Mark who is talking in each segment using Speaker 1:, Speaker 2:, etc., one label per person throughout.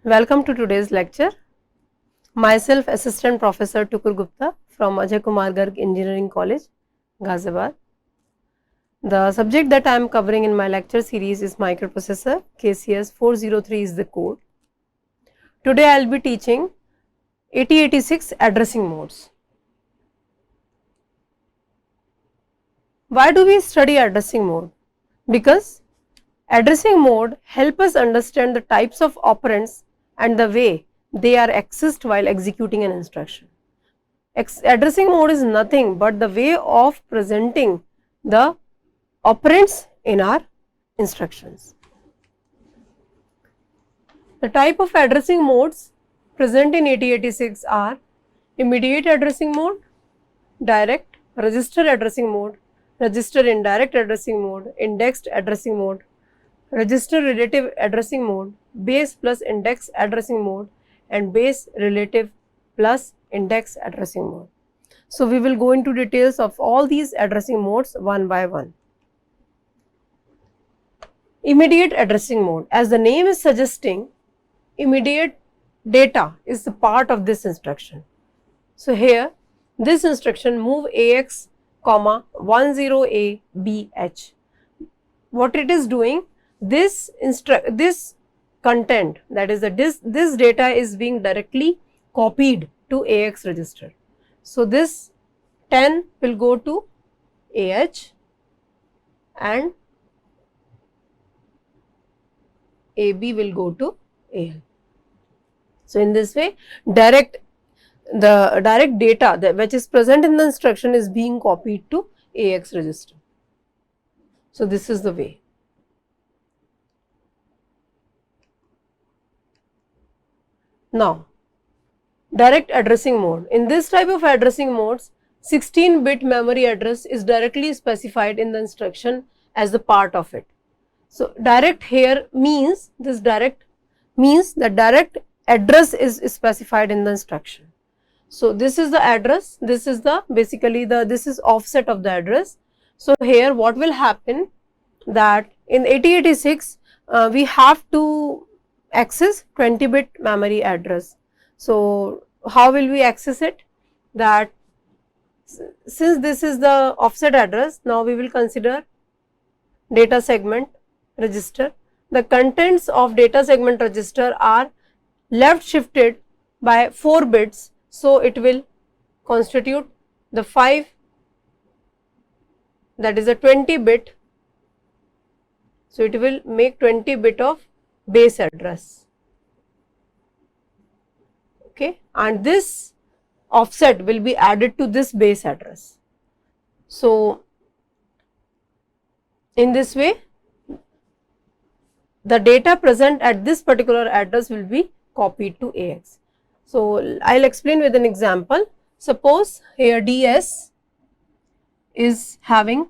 Speaker 1: Welcome to today's lecture. Myself, Assistant Professor Tukur Gupta from Ajay Kumar Garg Engineering College, Ghaziabad. The subject that I am covering in my lecture series is Microprocessor. KCS 403 is the code. Today I will be teaching 8086 addressing modes. Why do we study addressing mode? Because addressing mode help us understand the types of operands and the way they are accessed while executing an instruction. Addressing mode is nothing but the way of presenting the operands in our instructions. The type of addressing modes present in 8086 are immediate addressing mode, direct, register addressing mode, register indirect addressing mode, indexed addressing mode, register relative addressing mode, base plus index addressing mode, and base relative plus index addressing mode. So, we will go into details of all these addressing modes one by one. Immediate addressing mode, as the name is suggesting, immediate data is the part of this instruction. So, here this instruction move AX, 10ABH. What it is doing, this content, that is this data is being directly copied to AX register. So, this 10 will go to AH and AB will go to AL. So, in this way the direct data which is present in the instruction is being copied to AX register. So, this is the way. Now, direct addressing mode. In this type of addressing modes, 16-bit memory address is directly specified in the instruction as a part of it. So, direct here means that direct address is specified in the instruction. So, this is the address, this is the this is offset of the address. So, here what will happen that in 8086 we have to access 20-bit memory address. So, how will we access it? That since this is the offset address, now we will consider data segment register. The contents of data segment register are left shifted by 4 bits. So, it will constitute the 5, that is a 20-bit. So, it will make 20-bit of base address, okay, and this offset will be added to this base address. So, in this way the data present at this particular address will be copied to AX. So, I will explain with an example. Suppose here DS is having,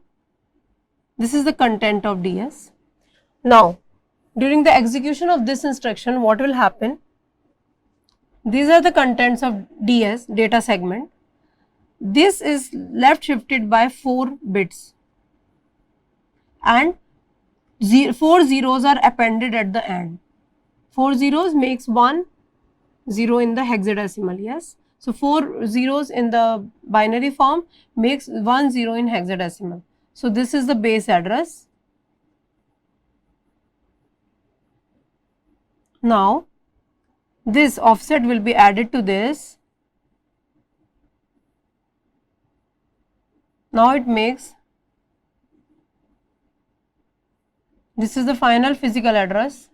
Speaker 1: this is the content of DS. Now, during the execution of this instruction, what will happen? These are the contents of DS, data segment. This is left shifted by 4 bits and 4 zeros are appended at the end. 4 zeros makes 1 0 in the hexadecimal, yes. So, 4 zeros in the binary form makes 1 0 in hexadecimal. So, this is the base address. Now, this offset will be added to this. Now, it makes, this is the final physical address.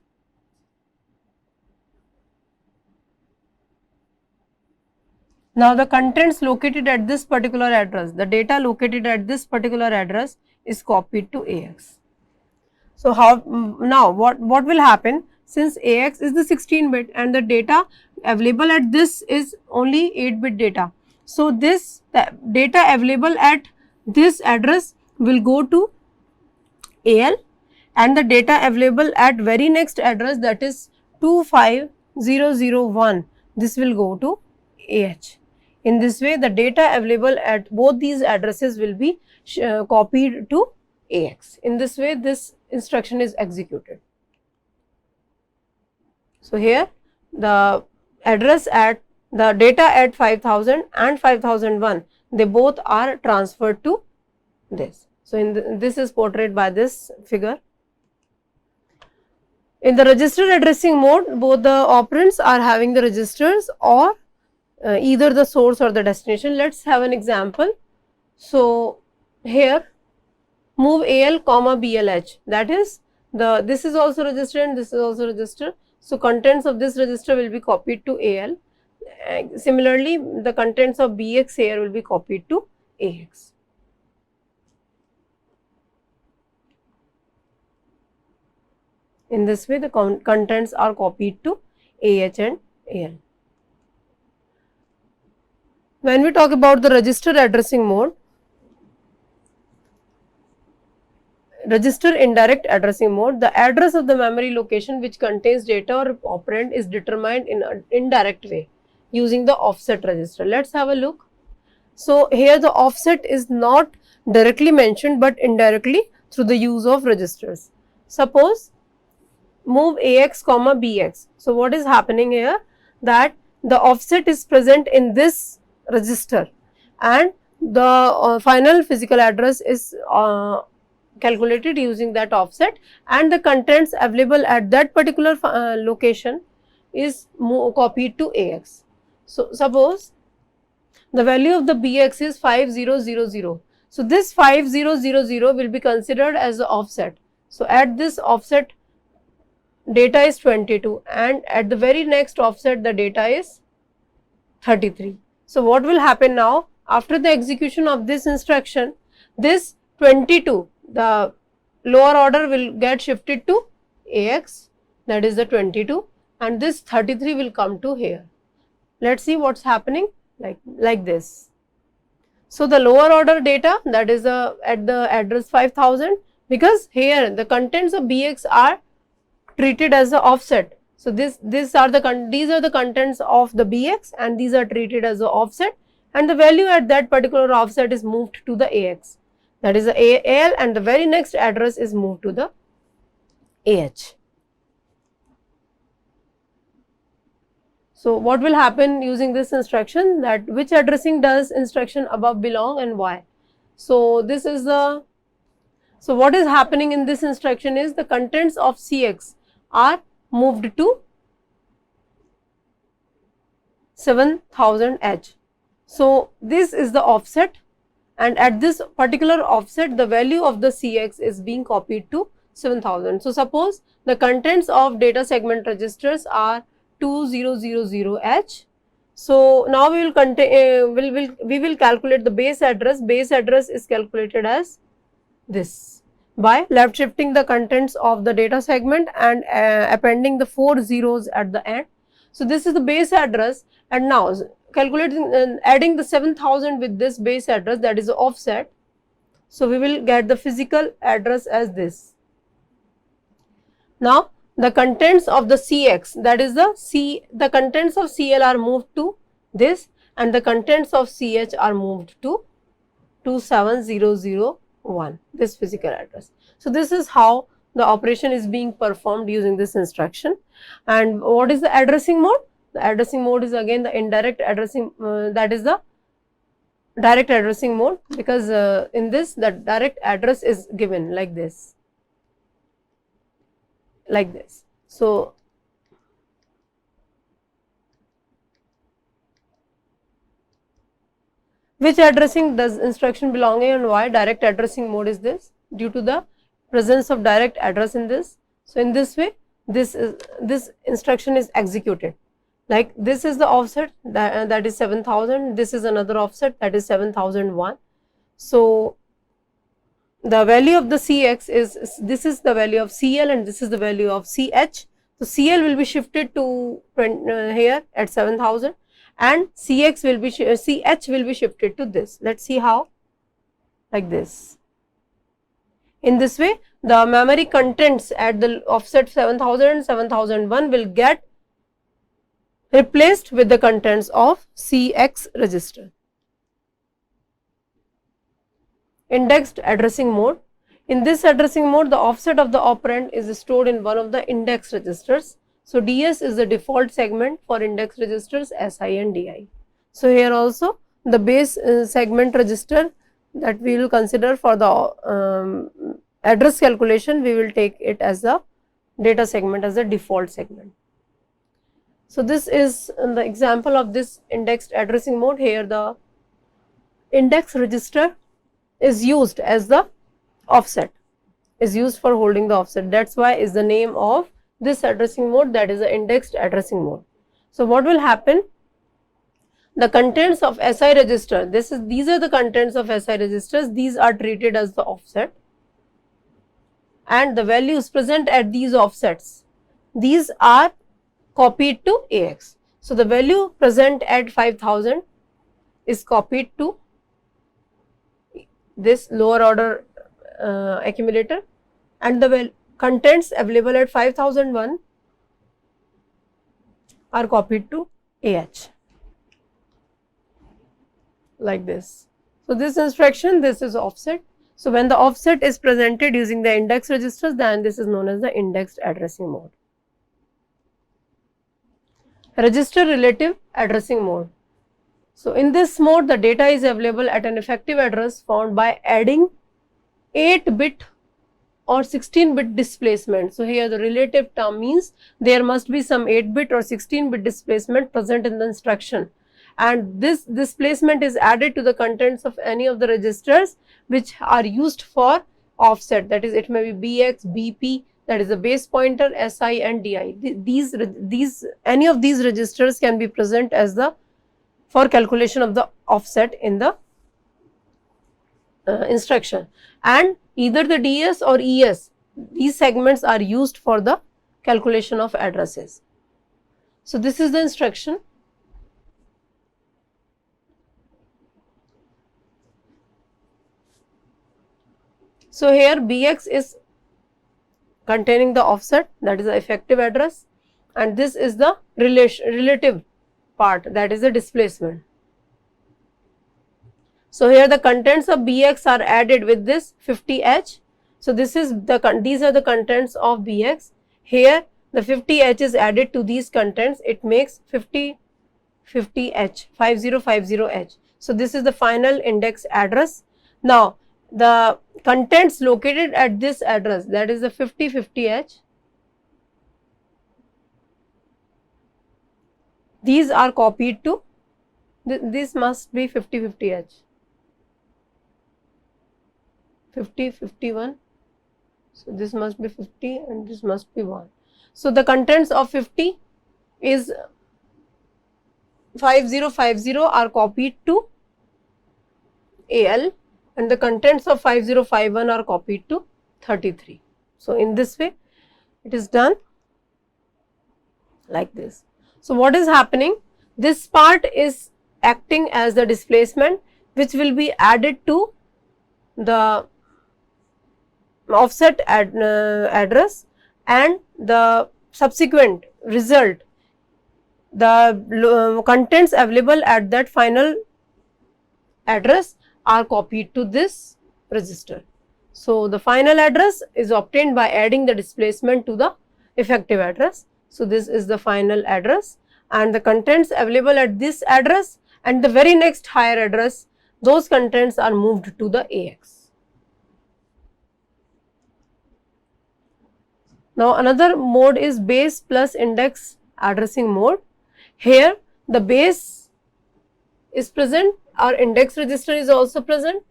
Speaker 1: Now, the contents located at this particular address, the data located at this particular address is copied to AX. So, how now what will happen? Since AX is the 16-bit and the data available at this is only 8-bit data. So, the data available at this address will go to AL and the data available at very next address, that is 25001, this will go to AH. In this way, the data available at both these addresses will be copied to AX. In this way, this instruction is executed. So, here the address at the data at 5000 and 5001, they both are transferred to this. So, this is portrayed by this figure. In the register addressing mode, both the operands are having the registers or either the source or the destination. Let us have an example. So, here move AL comma BLH, that is this is also register and this is also register. So, contents of this register will be copied to AL. Similarly, the contents of BX here will be copied to AX. In this way, the contents are copied to AH and AL. When we talk about the register addressing mode, register indirect addressing mode, the address of the memory location which contains data or operand is determined in an indirect way using the offset register. Let us have a look. So, here the offset is not directly mentioned, but indirectly through the use of registers. Suppose move AX comma BX. So, what is happening here, that the offset is present in this register and the final physical address is calculated using that offset, and the contents available at that particular location is copied to AX. So, suppose the value of the BX is 5000. So, this 5000 will be considered as the offset. So, at this offset data is 22 and at the very next offset the data is 33. So, what will happen now? After the execution of this instruction, this 22, the lower order will get shifted to AX, that is the 22, and this 33 will come to here. Let us see what is happening like this. So, the lower order data, that is at the address 5000, because here the contents of BX are treated as the offset. So, these are the contents of the BX and these are treated as the offset, and the value at that particular offset is moved to the AX, that is the AL, and the very next address is moved to the AH. So, what will happen using this instruction, that which addressing does instruction above belong and why. So, this is the, so what is happening in this instruction is the contents of CX are moved to 7000H. So, this is the offset, and at this particular offset the value of the CX is being copied to 7000. So, suppose the contents of data segment registers are 2000H. So, now we will calculate the base address. Base address is calculated as this by left shifting the contents of the data segment and appending the 4 zeros at the end. So, this is the base address, and now calculating adding the 7000 with this base address, that is the offset. So, we will get the physical address as this. Now, the contents of the CX, that is the contents of CL are moved to this and the contents of CH are moved to 27001, this physical address. So, this is how the operation is being performed using this instruction. And what is the addressing mode? The addressing mode is again the indirect addressing, that is the direct addressing mode, because in this the direct address is given like this. So, which addressing does instruction belonging and why? Direct addressing mode is this, due to the presence of direct address in this. So, in this way this instruction is executed. Like this is the offset that is 7000, this is another offset that is 7001. So, the value of the CX is, this is the value of CL and this is the value of CH. So, CL will be shifted to here at 7000 and CH will be shifted to this. Let us see how, like this. In this way, the memory contents at the offset 7000 and 7001 will get replaced with the contents of CX register. Indexed addressing mode. In this addressing mode, the offset of the operand is stored in one of the index registers. So DS is the default segment for index registers SI and DI. So here also the base segment register that we will consider for the address calculation, we will take it as the data segment as the default segment. So this is the example of this indexed addressing mode. Here the index register is used as the offset, is used for holding the offset. That's why is the name of this addressing mode, that is the indexed addressing mode. So what will happen? The contents of SI register, these are the contents of SI registers, these are treated as the offset, and the values present at these offsets, these are copied to AX. So the value present at 5000 is copied to this lower order accumulator, and the contents available at 5001 are copied to AH, like this. So this instruction, this is offset. So when the offset is presented using the index registers, then this is known as the indexed addressing mode. Register relative addressing mode. So in this mode, the data is available at an effective address found by adding 8-bit or 16-bit displacement. So here the relative term means there must be some 8-bit or 16-bit displacement present in the instruction, and this displacement is added to the contents of any of the registers which are used for offset, that is it may be BX, BP, that is the base pointer, SI and DI. Any of these registers can be present as the for calculation of the offset in the instruction, and either the DS or ES, these segments are used for the calculation of addresses. So this is the instruction. So here BX is containing the offset, that is the effective address, and this is the relative part, that is the displacement. So here the contents of BX are added with this 50H. So this is these are the contents of BX. Here the 50H is added to these contents, it makes 50H, 5050H. So this is the final index address. Now the contents located at this address, that is the 5050H, these are copied to this must be 5050H, 5051. So this must be 50 and this must be 1. So the contents of 50 is 5050 are copied to AL, and the contents of 5051 are copied to 33. So in this way it is done like this. So what is happening? This part is acting as the displacement which will be added to the offset address, and the subsequent result, the contents available at that final address are copied to this register. So the final address is obtained by adding the displacement to the effective address. So this is the final address, and the contents available at this address and the very next higher address, those contents are moved to the AX. Now another mode is base plus index addressing mode. Here the base is present, our index register is also present.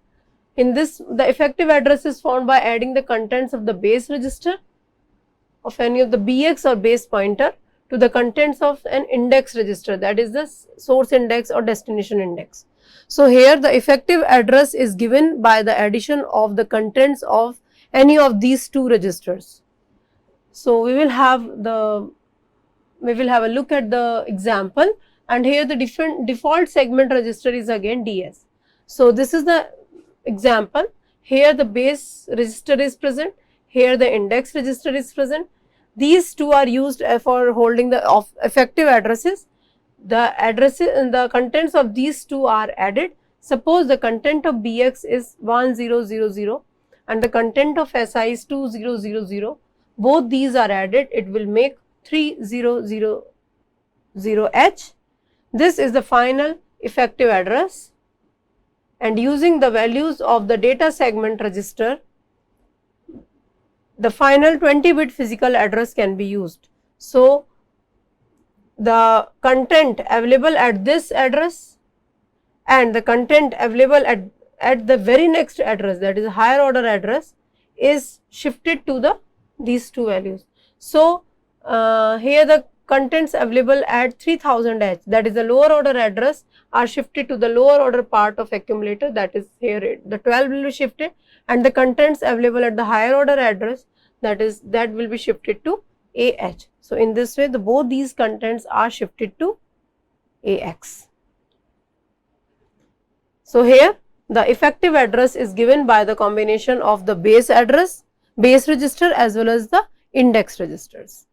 Speaker 1: In this, the effective address is found by adding the contents of the base register of any of the BX or base pointer to the contents of an index register, that is the source index or destination index. So here the effective address is given by the addition of the contents of any of these two registers. So we will have a look at the example, and here the default segment register is again DS. So this is the example. Here the base register is present, here the index register is present. These two are used for holding the effective addresses. The addresses and the contents of these two are added. Suppose the content of BX is 1000 and the content of SI is 2000. Both these are added, it will make 3000H. This is the final effective address, and using the values of the data segment register, the final 20-bit physical address can be used. So, the content available at this address and the content available at the very next address, that is a higher order address, is shifted to these two values. So, here the contents available at 3000H, that is the lower order address, are shifted to the lower order part of accumulator, that is here the 12 will be shifted, and the contents available at the higher order address, that will be shifted to AH. So, in this way both these contents are shifted to AX. So, here the effective address is given by the combination of the base address, base register as well as the index registers.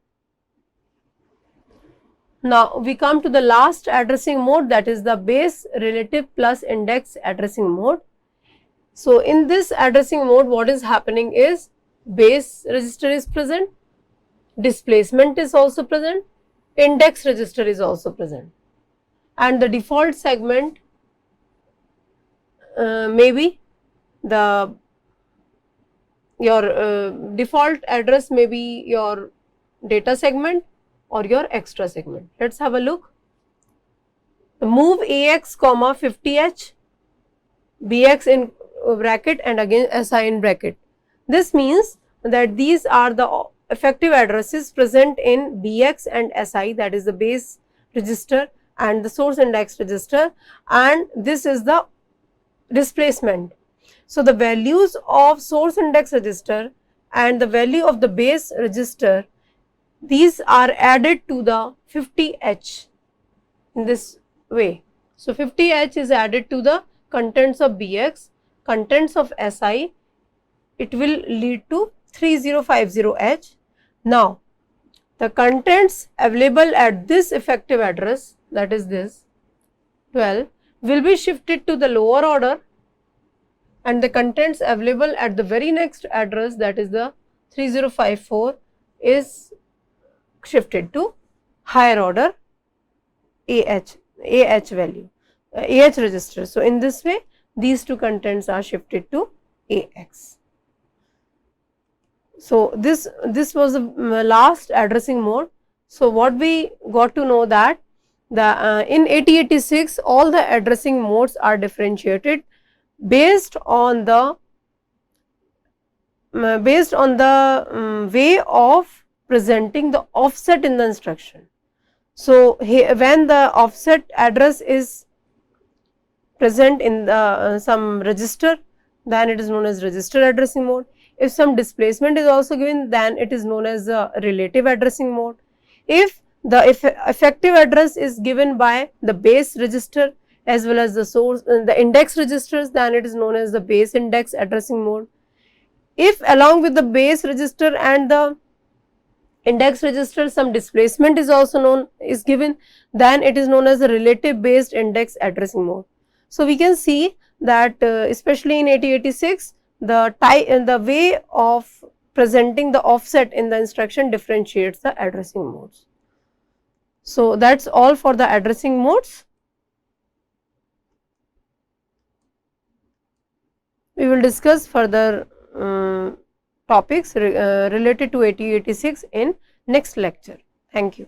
Speaker 1: Now, we come to the last addressing mode, that is the base relative plus index addressing mode. So, in this addressing mode what is happening is base register is present, displacement is also present, index register is also present, and the default segment maybe your default address may be your data segment or your extra segment. Let us have a look. Move AX comma 50H, BX in bracket and again SI in bracket. This means that these are the effective addresses present in BX and SI, that is the base register and the source index register, and this is the displacement. So, the values of source index register and the value of the base register, these are added to the 50H in this way. So, 50H is added to the contents of BX, contents of SI, it will lead to 3050H. Now, the contents available at this effective address, that is this 12, will be shifted to the lower order, and the contents available at the very next address, that is the 3054, is shifted to higher order AH value, AH register. So, in this way these two contents are shifted to AX. So, this was the last addressing mode. So, what we got to know that in 8086 all the addressing modes are differentiated based on the way of presenting the offset in the instruction. So, when the offset address is present in the some register, then it is known as register addressing mode. If some displacement is also given, then it is known as a relative addressing mode. If the effective address is given by the base register as well as the source the index registers, then it is known as the base index addressing mode. If along with the base register and the index register some displacement is also given, then it is known as the relative based index addressing mode. So, we can see that especially in 8086 the way of presenting the offset in the instruction differentiates the addressing modes. So, that is all for the addressing modes. We will discuss further topics related to 8086 in next lecture. Thank you.